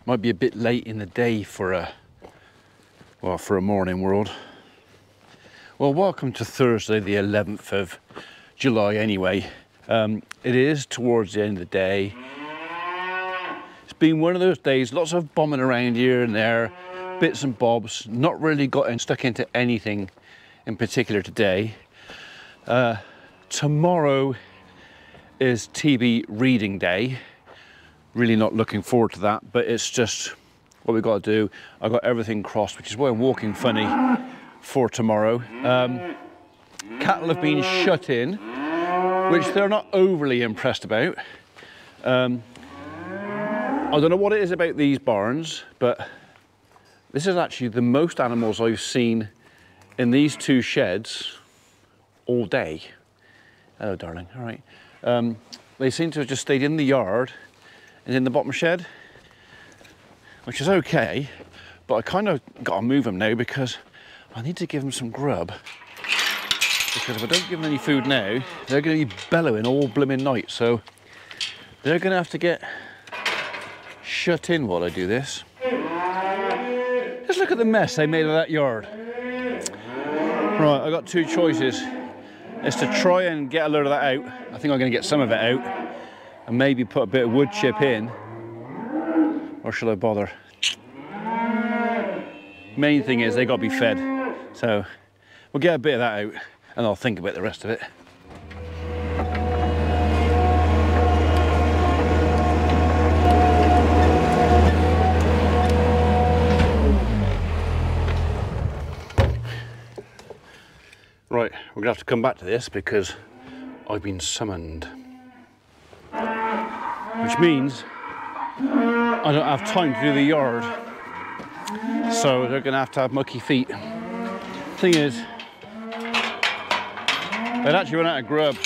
Might be a bit late in the day for a morning world. Well, welcome to Thursday, the 11th of July anyway. It is towards the end of the day. It's been one of those days, lots of bombing around here and there, bits and bobs, not really gotten stuck into anything in particular today. Tomorrow is TB reading day. Really not looking forward to that, but it's just what we've got to do. I got everything crossed, which is why I'm walking funny for tomorrow. Cattle have been shut in, which they're not overly impressed about. I don't know what it is about these barns, but this is actually the most animals I've seen in these two sheds all day. Hello, darling. All right. They seem to have just stayed in the yard and in the bottom shed, which is okay, but I kind of got to move them now because I need to give them some grub. Because if I don't give them any food now, they're going to be bellowing all blooming night. So they're going to have to get shut in while I do this. Just look at the mess they made of that yard. Right, I got two choices. It's to try and get a load of that out. I think I'm going to get some of it out and maybe put a bit of wood chip in, or shall I bother? Main thing is they got to be fed, so we'll get a bit of that out and I'll think about the rest of it. Right, we're gonna have to come back to this because I've been summoned. Which means I don't have time to do the yard. So they're gonna have to have mucky feet. Thing is, they'd actually run out of grub.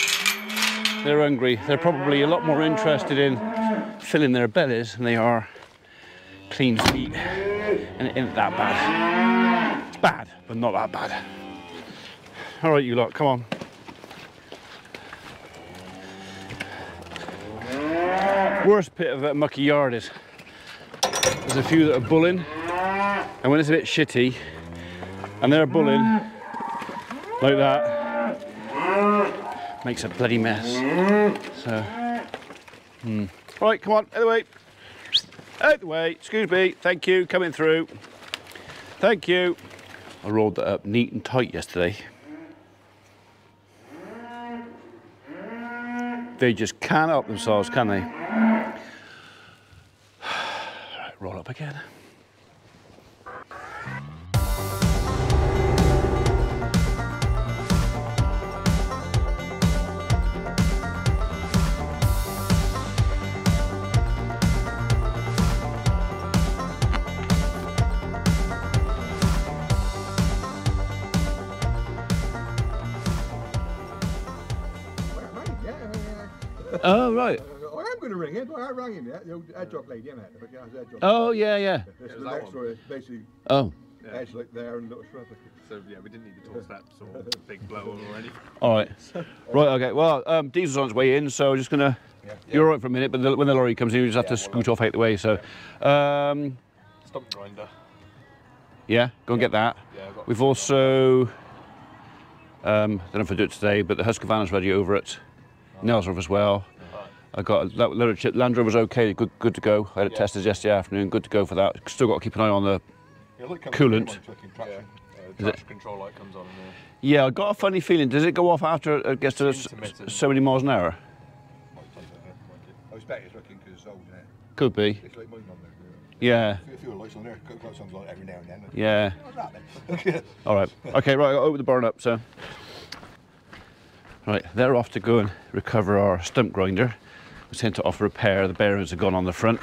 They're hungry. They're probably a lot more interested in filling their bellies than they are clean feet. And it ain't that bad. It's bad, but not that bad. All right, you lot, come on. Worst bit of that mucky yard is there's a few that are bulling, and when it's a bit shitty and they're bulling like that, makes a bloody mess. So, right, come on, out the way. Out the way, excuse me, thank you, coming through. Thank you. I rolled that up neat and tight yesterday. They just can't help themselves, can they? Right, roll up again. Oh, right. I am going to ring him, but I rang him yet. The old hedgehog lady, isn't it? Oh, yeah, yeah. This is the next story. Basically, edge like there and little shrub. So, yeah, we didn't need the tall steps or big blower or anything. All right. Right, okay. Well, Diesel's on his way in, so I'm just going to... You're all right for a minute, but when the lorry comes in, you just have to scoot off out the way, so... Stump grinder. Yeah, go and get that. Yeah, We've also... don't know if I do it today, but the Husqvarna's ready over at Nelsworth as well. I got that little chip. Land Rover's okay, good to go. I had it tested yesterday afternoon, good to go for that. Still got to keep an eye on the coolant. Traction control light comes on in there. Yeah, I got a funny feeling. Does it go off after it gets to so many miles an hour? I expect it's looking because it's old, isn't it? Could be. It's like mine on there. Yeah. A few lights on there, lights on every now and then. Yeah. What's that then? All right. Okay, right, I'll open the barn up, so. Right, they're off to go and recover our stump grinder. We sent it off for repair. The bearings have gone on the front.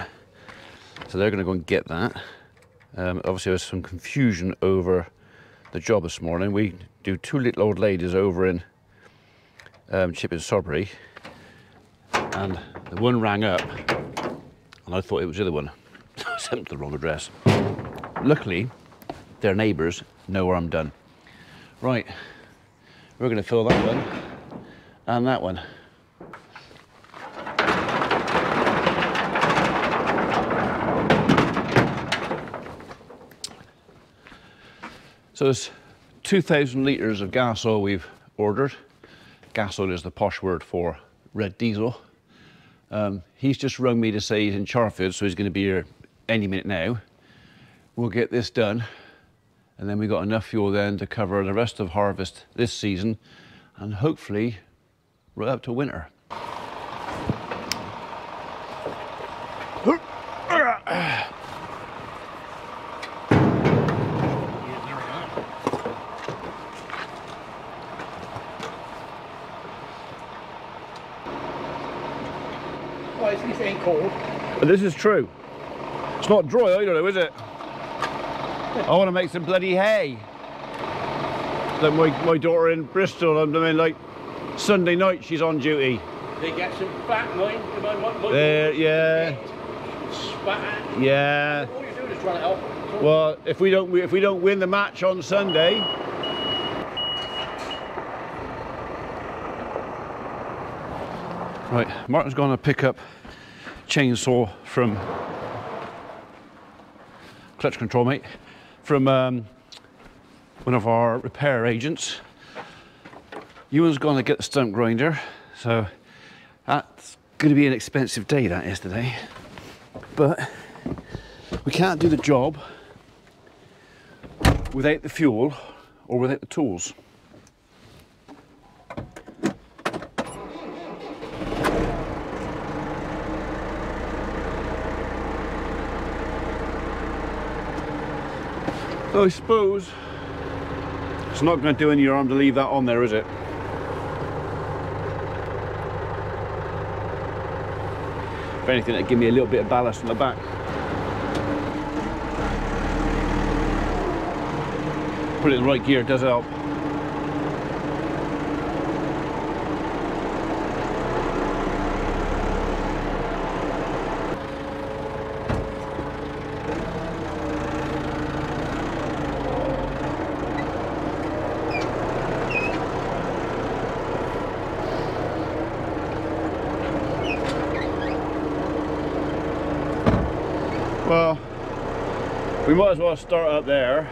So they're going to go and get that. Obviously, there was some confusion over the job this morning. We do two little old ladies over in Chipping Sodbury. And the one rang up, and I thought it was the other one. I sent them to the wrong address. Luckily, their neighbours know where I'm done. Right, we're going to fill that one and that one. So there's 2,000 litres of gas oil we've ordered. Gas oil is the posh word for red diesel. He's just rung me to say he's in Charfield, so he's going to be here any minute now. We'll get this done, and then we got enough fuel then to cover the rest of harvest this season, and hopefully right up to winter. Well, at least it ain't cold. But this is true. It's not dry either though, is it? I want to make some bloody hay. Like my daughter in Bristol, I mean, like Sunday night she's on duty. They get some fat, mine. There, yeah. Spat. Yeah. All you're doing is trying to help them. Well, if we don't win the match on Sunday, right, Martin's going to pick up chainsaw from clutch control, mate, from one of our repair agents. Ewan's going to get the stump grinder, so that's going to be an expensive day, that is today. But we can't do the job without the fuel or without the tools. So I suppose it's not going to do any harm to leave that on there, is it? If anything, it'll give me a little bit of ballast on the back. Put it in the right gear, it does help. Well, we might as well start up there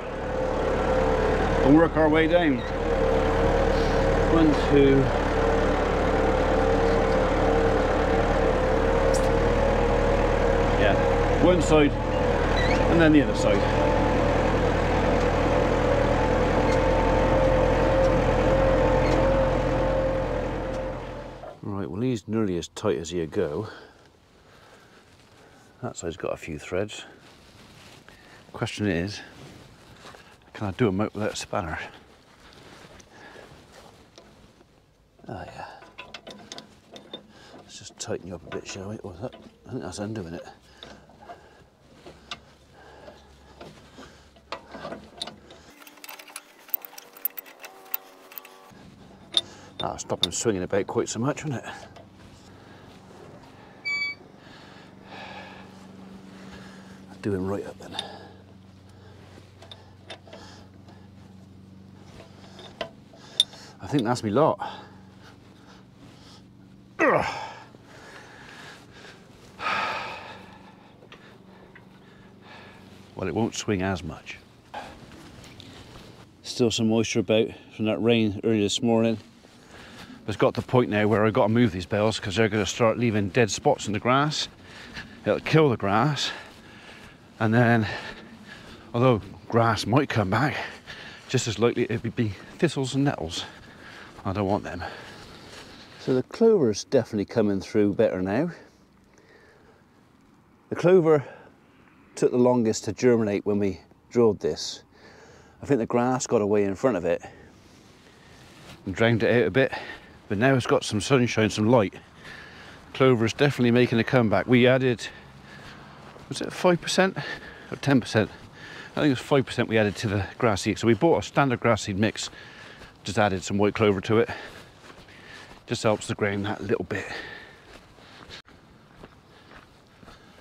and work our way down. 1, 2. Yeah, one side and then the other side. Right, well, he's nearly as tight as he'll go. That side's got a few threads. Question is, can I do them out without a spanner? Oh yeah. Let's just tighten you up a bit, shall we? Oh, I think that's undoing it. That'll stop him swinging about quite so much, won't it? Do him right up then. I think that's me lot. Ugh. Well, it won't swing as much. Still some moisture about from that rain earlier this morning. It's got to the point now where I've got to move these bales because they're going to start leaving dead spots in the grass. It'll kill the grass. And then, although grass might come back, just as likely it would be thistles and nettles. I don't want them. So the clover's definitely coming through better now. The clover took the longest to germinate when we drilled this. I think the grass got away in front of it and drowned it out a bit, but now it's got some sunshine, some light. Clover's definitely making a comeback. We added, was it 5% or 10%? I think it was 5% we added to the grass seed. So we bought a standard grass seed mix, just added some white clover to it. Just helps the ground that little bit.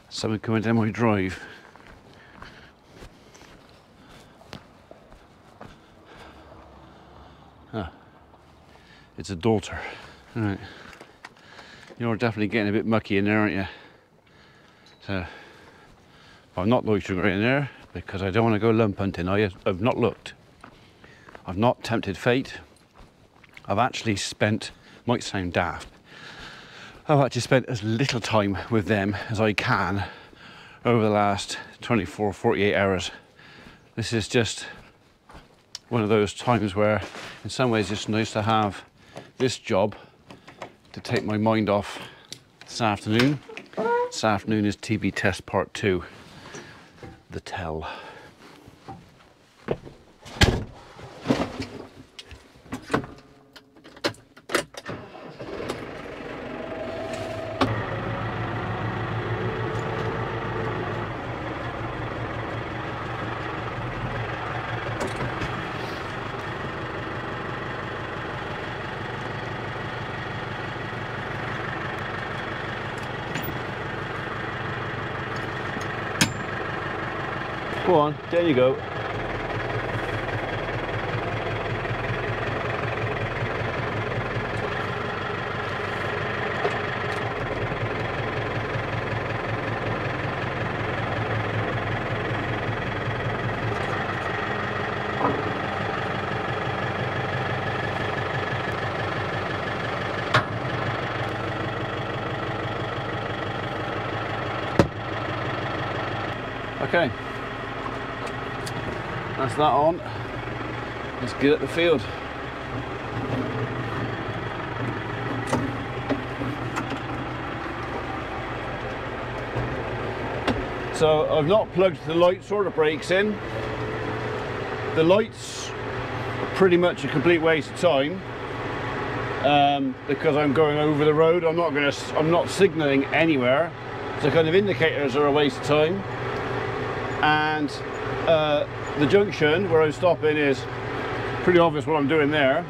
Someone coming down my drive. Ah, it's a daughter. All right. You're definitely getting a bit mucky in there, aren't you? So, I'm not loitering right in there because I don't want to go lump hunting. I've not looked. I've not tempted fate. I've actually spent, might sound daft, I've actually spent as little time with them as I can over the last 24, 48 hours. This is just one of those times where in some ways it's nice to have this job to take my mind off this afternoon. This afternoon is TB test part 2, the tell. Go on, there you go. Okay. That's that on. Let's get at the field. So I've not plugged the lights or the brakes in. The lights are pretty much a complete waste of time because I'm going over the road. I'm not signalling anywhere. So kind of indicators are a waste of time. And the junction where I'm stopping is pretty obvious what I'm doing there.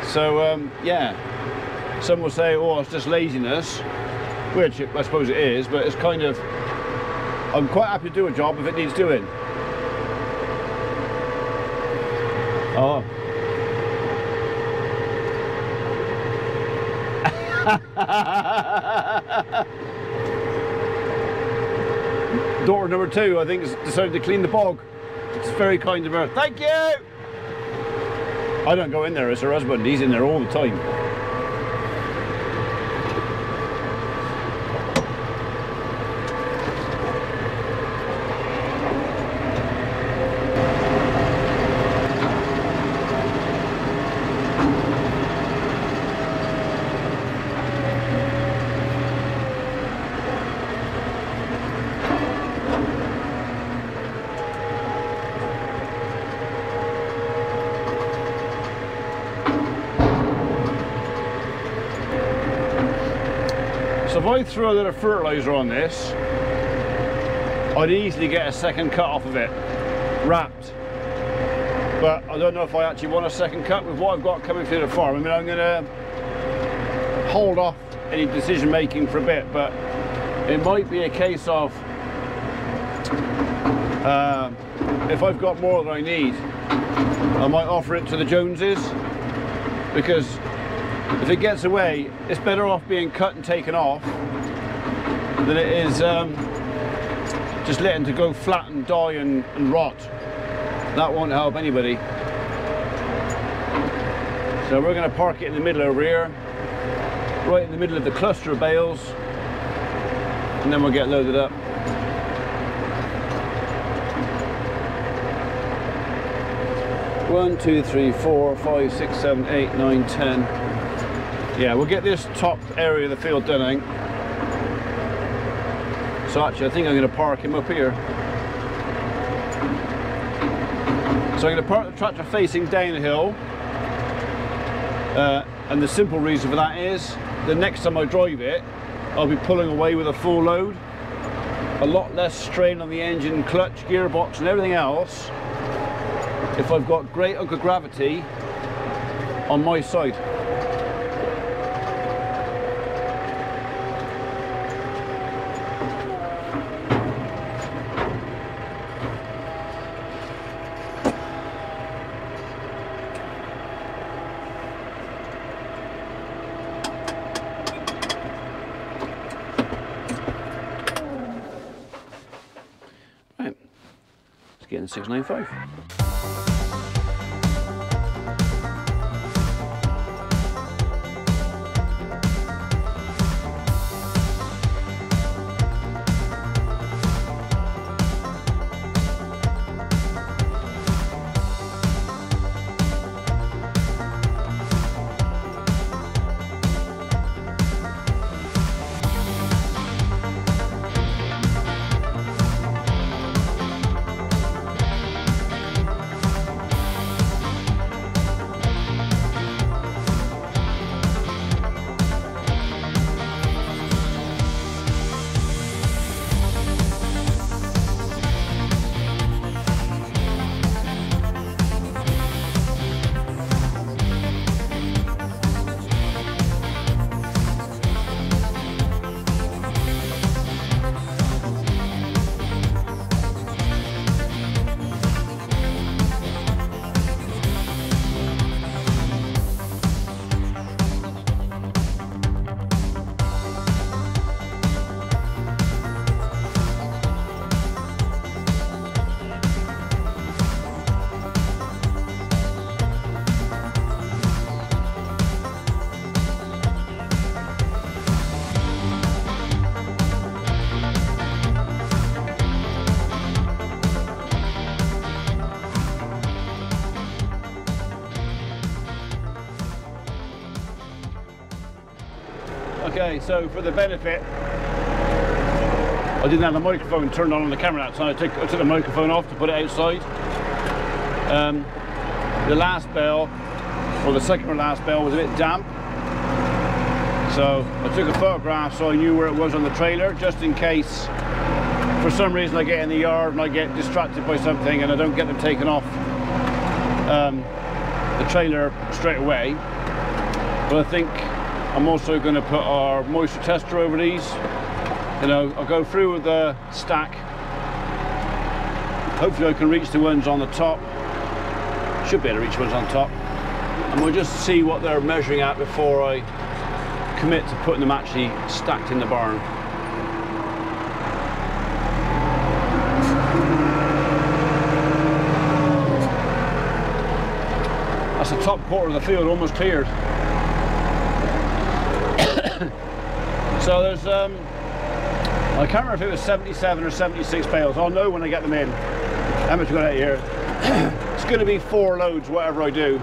So yeah, some will say, oh, it's just laziness, which I suppose it is, but it's kind of, I'm quite happy to do a job if it needs doing. Oh. Daughter number 2, I think, has decided to clean the bog. It's very kind of her. Thank you! I don't go in there as her husband, he's in there all the time. So if I throw a little fertiliser on this, I'd easily get a second cut off of it, wrapped. But I don't know if I actually want a second cut with what I've got coming through the farm. I mean, I'm going to hold off any decision making for a bit, but it might be a case of if I've got more than I need, I might offer it to the Joneses, because if it gets away, it's better off being cut and taken off than it is just letting it go flat and die and rot. That won't help anybody. So we're going to park it in the middle over here, right in the middle of the cluster of bales, and then we'll get loaded up. One, 2, 3, 4, 5, 6, 7, 8, 9, 10. Yeah, we'll get this top area of the field done, I think. So actually, I think I'm going to park him up here. So I'm going to park the tractor facing downhill. And the simple reason for that is, the next time I drive it, I'll be pulling away with a full load. A lot less strain on the engine, clutch, gearbox and everything else if I've got great hunk of gravity on my side. Right, let's get in the 695. Okay, so for the benefit, I didn't have the microphone turned on the camera that time. I took the microphone off to put it outside. The last bell, or the second or last bell, was a bit damp. So I took a photograph so I knew where it was on the trailer, just in case for some reason I get in the yard and I get distracted by something and I don't get them taken off the trailer straight away. But I think I'm also going to put our moisture tester over these. You know, I'll go through with the stack. Hopefully I can reach the ones on the top. Should be able to reach ones on top. And we'll just see what they're measuring at before I commit to putting them actually stacked in the barn. That's the top quarter of the field almost cleared. So there's I can't remember if it was 77 or 76 bales. I'll know when I get them in how much we got out here. It's going to be 4 loads whatever I do,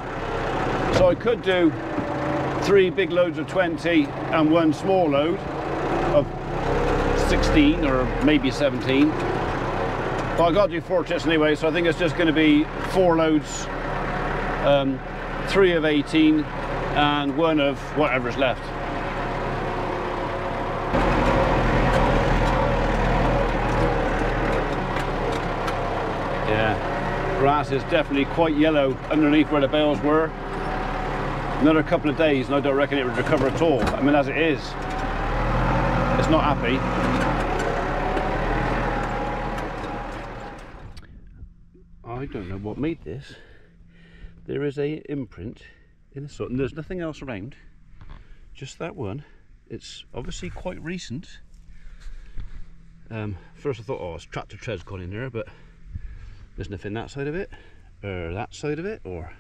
so I could do 3 big loads of 20 and 1 small load of 16 or maybe 17, but I got to do 4 trips anyway, so I think it's just going to be 4 loads, 3 of 18 and 1 of whatever's left. Yeah, grass is definitely quite yellow underneath where the bales were. Another couple of days and I don't reckon it would recover at all. I mean, as it is, it's not happy. I don't know what made this. There is a imprint in the soot and there's nothing else around, just that one. It's obviously quite recent. First I thought, oh, it's tractor treads gone in there, but there's nothing that side of it, or that side of it, or...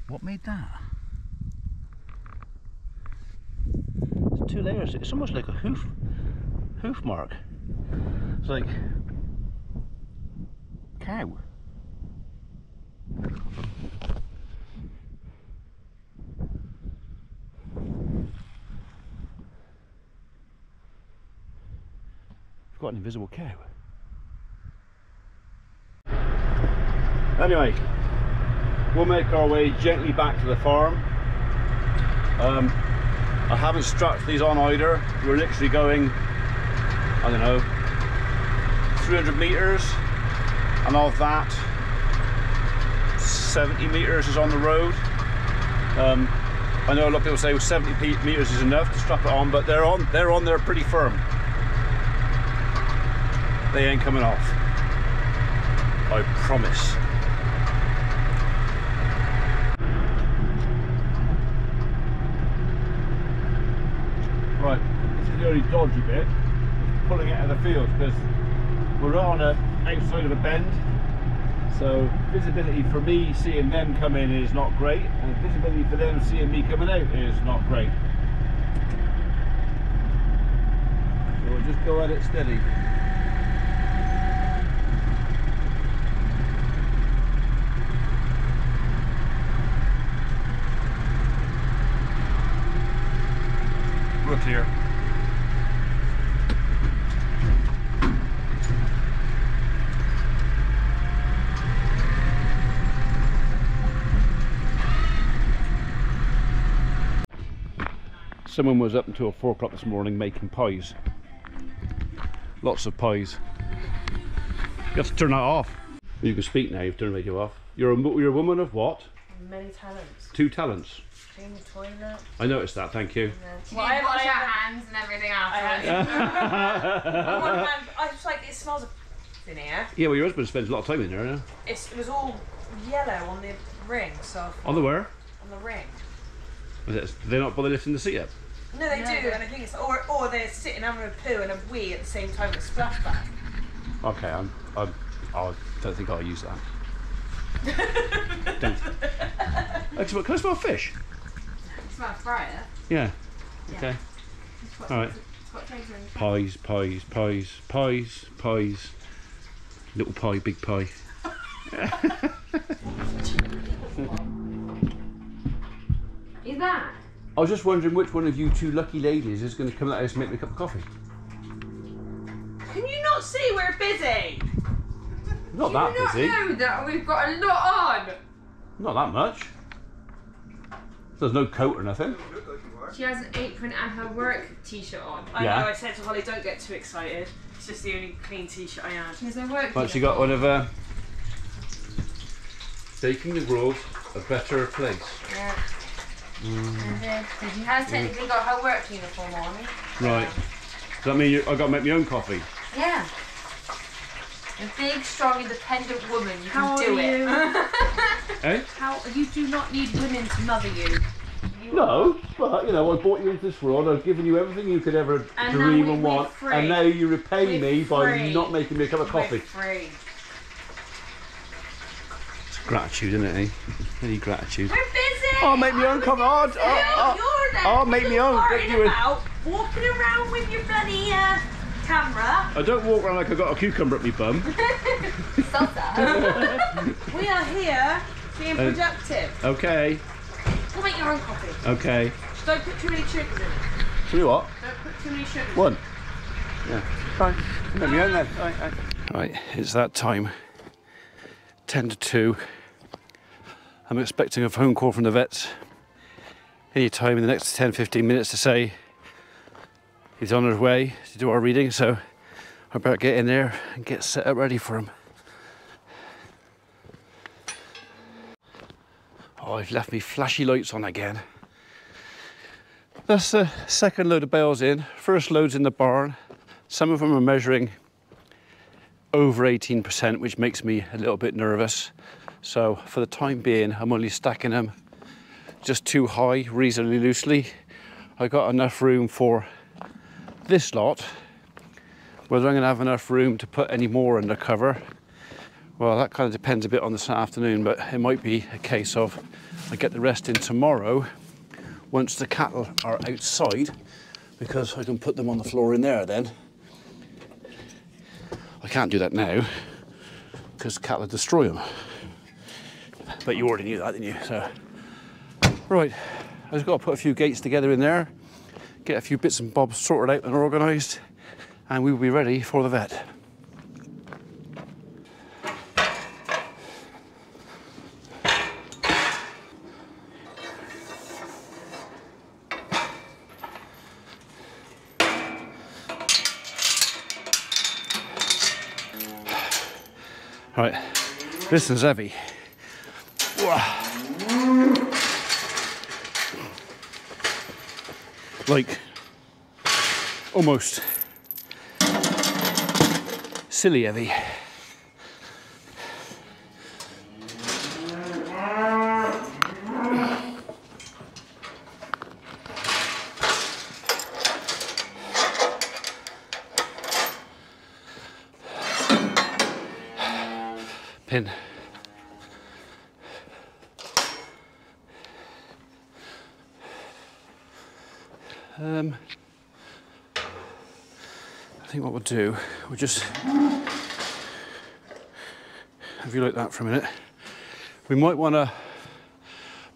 What made that? It's 2 layers. It's almost like a hoof mark. It's like cow. I've got an invisible cow. Anyway, we'll make our way gently back to the farm. I haven't strapped these on either. We're literally going, I don't know, 300 meters, and of that 70 meters is on the road. I know a lot of people say 70 meters is enough to strap it on, but they're on there pretty firm. They ain't coming off, I promise. Right, this is the only dodgy bit, pulling it out of the field, because we're on a outside of a bend, so visibility for me seeing them come in is not great, and visibility for them seeing me coming out is not great. So we'll just go at it steady. We're clear. Someone was up until 4 o'clock this morning making pies. Lots of pies. You have to turn that off. You can speak now, you've turned the radio off. You're a woman of what? Many talents. 2 talents. Clean the toilet. I noticed that, thank you. Well, I wash our hands and everything afterwards. I just like, it smells of in here. Yeah, well, your husband spends a lot of time in there, no? It was all yellow on the ring, so. On the where? On the ring. Do they not bother lifting the seat up? No, they do, and I think it's, or they're sitting having a poo and a wee at the same time with a splashback. Okay, I don't think I'll use that. Don't. Actually, can I smell fish? You smell fryer? Yeah. Okay. All right. Pies. Little pie, big pie. is that? I was just wondering which one of you two lucky ladies is going to come to the house and make me a cup of coffee. Can you not see we're busy? Not that busy. Do you not know that we've got a lot on? Not that much. There's no coat or nothing. She has an apron and her work t-shirt on. I Yeah. know, I said to Holly, don't get too excited. It's just the only clean t-shirt I have. She has her work But she got one of taking the world a better place. Yeah. So she has technically got her work uniform on. Right. Does that mean I got to make my own coffee? Yeah. A big, strong, independent woman. You How can do are it. you? Eh? You do not need women to mother you. No, but you know, I brought you into this world. I've given you everything you could ever dream and want, and now you repay me by not making me a cup of coffee. Free. It's gratitude, isn't it? Any gratitude. We're busy. Oh, make me own coffee. You're there. I'll make me own. Farting about, walking around with your bloody camera. I don't walk around like I got a cucumber up my bum. Salsa. We are here being productive. Okay. Go make your own coffee. Okay. Just don't put too many sugars in it. Tell you what. Don't put too many sugars. One. Yeah. Fine. Make me own then. Right, it's that time. 10 to 2. I'm expecting a phone call from the vets any time in the next 10-15 minutes to say he's on his way to do our reading, so I better get in there and get set up ready for him. Oh, I've left me flashy lights on again. That's the second load of bales in. First load's in the barn. Some of them are measuring over 18%, which makes me a little bit nervous. So for the time being, I'm only stacking them just too high, reasonably loosely. I got enough room for this lot. Whether I'm gonna have enough room to put any more under cover, well, that kind of depends a bit on this afternoon, but it might be a case of I get the rest in tomorrow once the cattle are outside, because I can put them on the floor in there then. I can't do that now because cattle destroy them. But you already knew that, didn't you? So, right, I just got to put a few gates together in there, get a few bits and bobs sorted out and organised, and we will be ready for the vet. Right, this is heavy. Like, almost silly heavy. Pin. I think what we'll do, we'll just have you like that for a minute. We might want to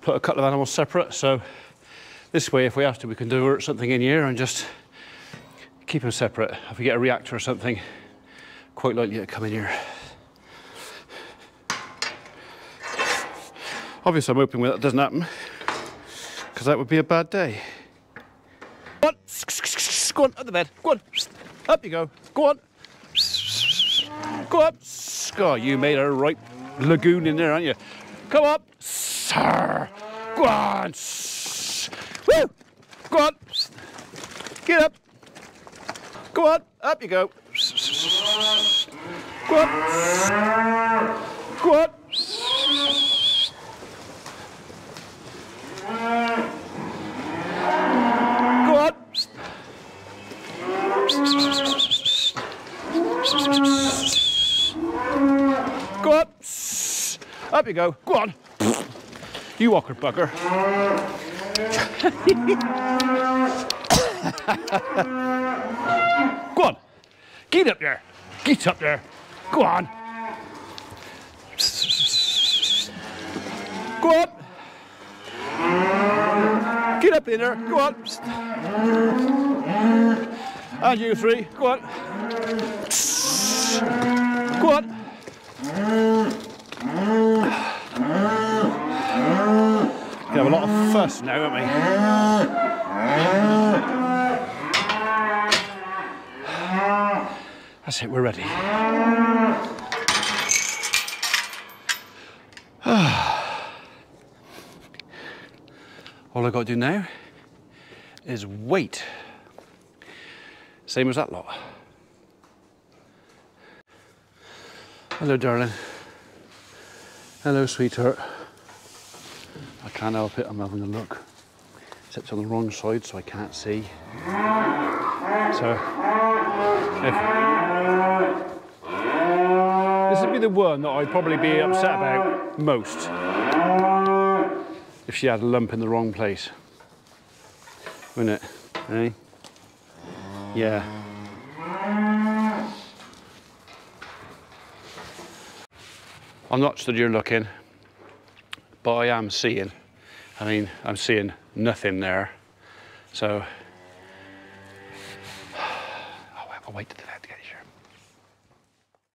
put a couple of animals separate, so this way, if we have to, we can divert something in here and just keep them separate. If we get a reactor or something, quite likely to come in here. Obviously, I'm hoping that doesn't happen, because that would be a bad day. Go on, go on, up the bed, go on, up you go, go on, go up. Oh, you made a right lagoon in there, aren't you? Come up, sir, go on, woo, go on, get up, go on, up you go, go on, go on. Go on. Go up. Up you go. Go on. You walker bugger. Go on. Get up there. Get up there. Go on. Go on. Step in there, go on. And you three, go on. Go on. We have a lot of fuss now, haven't we? That's it, we're ready. All I've got to do now is wait. Same as that lot. Hello, darling. Hello, sweetheart. I can't help it, I'm having a look. Except on the wrong side, so I can't see. So, this would be the one that I'd probably be upset about most. If she had a lump in the wrong place. Wouldn't it? Eh? Yeah. I'm not stood here looking, but I am seeing. I mean, I'm seeing nothing there. So, I'll wait till the vet to get here.